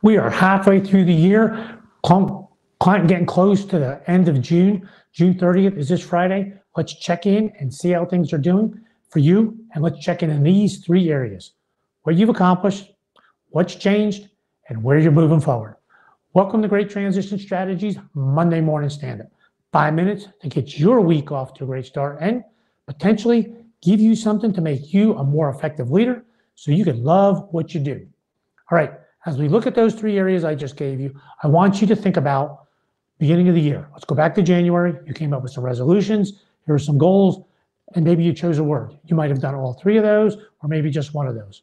We are halfway through the year, getting close to the end of June. June 30th is this Friday. Let's check in and see how things are doing for you. And let's check in these three areas: what you've accomplished, what's changed, and where you're moving forward. Welcome to Great Transition Strategies Monday Morning Stand-Up. 5 minutes to get your week off to a great start and potentially give you something to make you a more effective leader so you can love what you do. All right, as we look at those three areas I just gave you, I want you to think about beginning of the year. Let's go back to January. You came up with some resolutions. Here are some goals, and maybe you chose a word. You might have done all three of those, or maybe just one of those.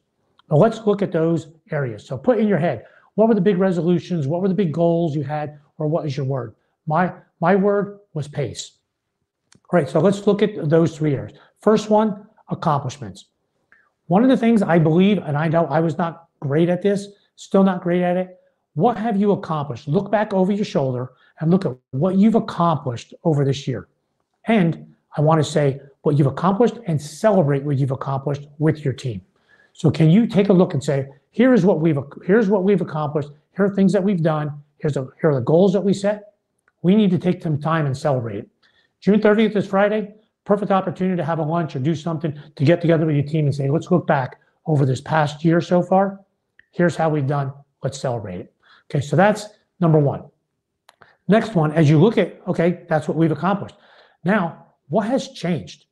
But let's look at those areas. So put in your head, what were the big resolutions? What were the big goals you had? Or what is your word? My word was pace. All right, so let's look at those three areas. First one, accomplishments. One of the things I believe, and I know I was not great at this, still not great at it, what have you accomplished? Look back over your shoulder and look at what you've accomplished over this year. And I want to say what you've accomplished and celebrate what you've accomplished with your team. So can you take a look and say, here's what we've accomplished, here are things that we've done, here are the goals that we set. We need to take some time and celebrate it. June 30th is Friday, perfect opportunity to have a lunch or do something to get together with your team and say, let's look back over this past year so far. Here's how we've done, let's celebrate it. Okay, so that's number one. Next one, as you look at, okay, that's what we've accomplished. Now, what has changed?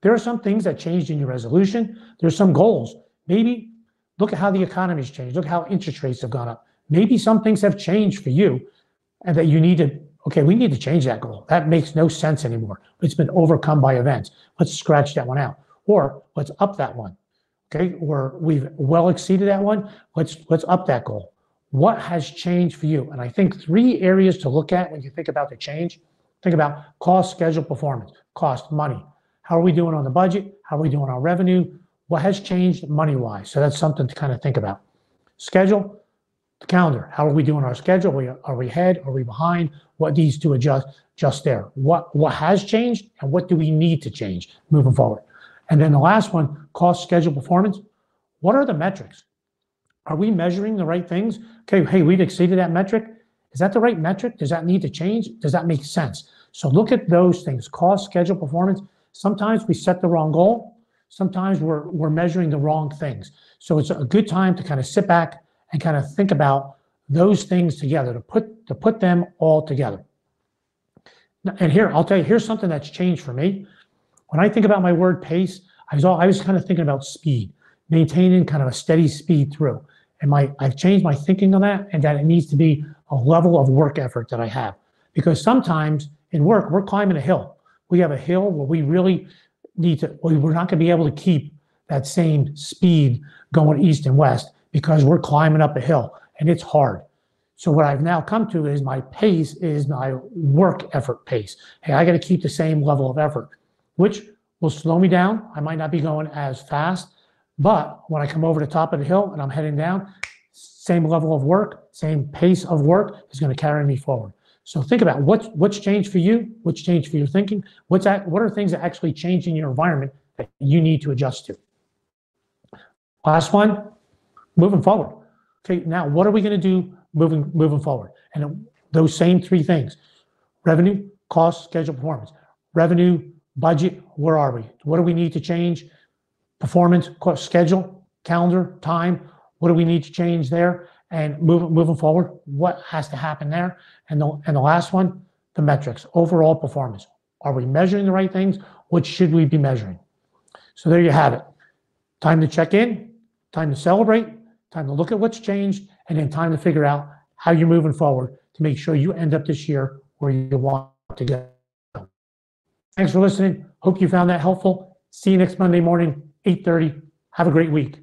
There are some things that changed in your resolution. There's some goals. Maybe look at how the economy's changed. Look how interest rates have gone up. Maybe some things have changed for you and that you need to, okay, we need to change that goal. That makes no sense anymore. It's been overcome by events. Let's scratch that one out. Or let's up that one. Okay, or we've well exceeded that one. Let's up that goal. What has changed for you? And I think three areas to look at when you think about the change. Think about cost, schedule, performance. Cost, money. How are we doing on the budget? How are we doing on revenue? What has changed money-wise? So that's something to kind of think about. Schedule, the calendar. How are we doing our schedule? Are we ahead? Are we behind? What needs to adjust there? What has changed and what do we need to change moving forward? And then the last one, cost, schedule, performance. What are the metrics? Are we measuring the right things? Okay, hey, we've exceeded that metric. Is that the right metric? Does that need to change? Does that make sense? So look at those things, cost, schedule, performance. Sometimes we set the wrong goal. Sometimes we're measuring the wrong things. So it's a good time to kind of sit back and kind of think about those things together, to put them all together. And here, I'll tell you, here's something that's changed for me. When I think about my word pace, I was kind of thinking about speed, maintaining kind of a steady speed through. And I've changed my thinking on that, and that it needs to be a level of work effort that I have. Because sometimes in work, we're climbing a hill. We have a hill where we really we're not going to be able to keep that same speed going east and west because we're climbing up a hill and it's hard. So what I've now come to is my pace is my work effort pace. Hey, I got to keep the same level of effort, which will slow me down. I might not be going as fast, but when I come over the top of the hill and I'm heading down, same level of work, same pace of work is going to carry me forward. So think about what's changed for you, what's changed for your thinking, what are things that actually change in your environment that you need to adjust to. Last one, moving forward. Okay, now what are we going to do moving forward? And those same three things: revenue, cost, schedule, performance. Revenue, budget, where are we? What do we need to change? Performance, cost, schedule, calendar, time. What do we need to change there? And moving forward, what has to happen there? And the last one, the metrics, overall performance. Are we measuring the right things? What should we be measuring? So there you have it. Time to check in, time to celebrate, time to look at what's changed, and then time to figure out how you're moving forward to make sure you end up this year where you want to go. Thanks for listening. Hope you found that helpful. See you next Monday morning, 8:30. Have a great week.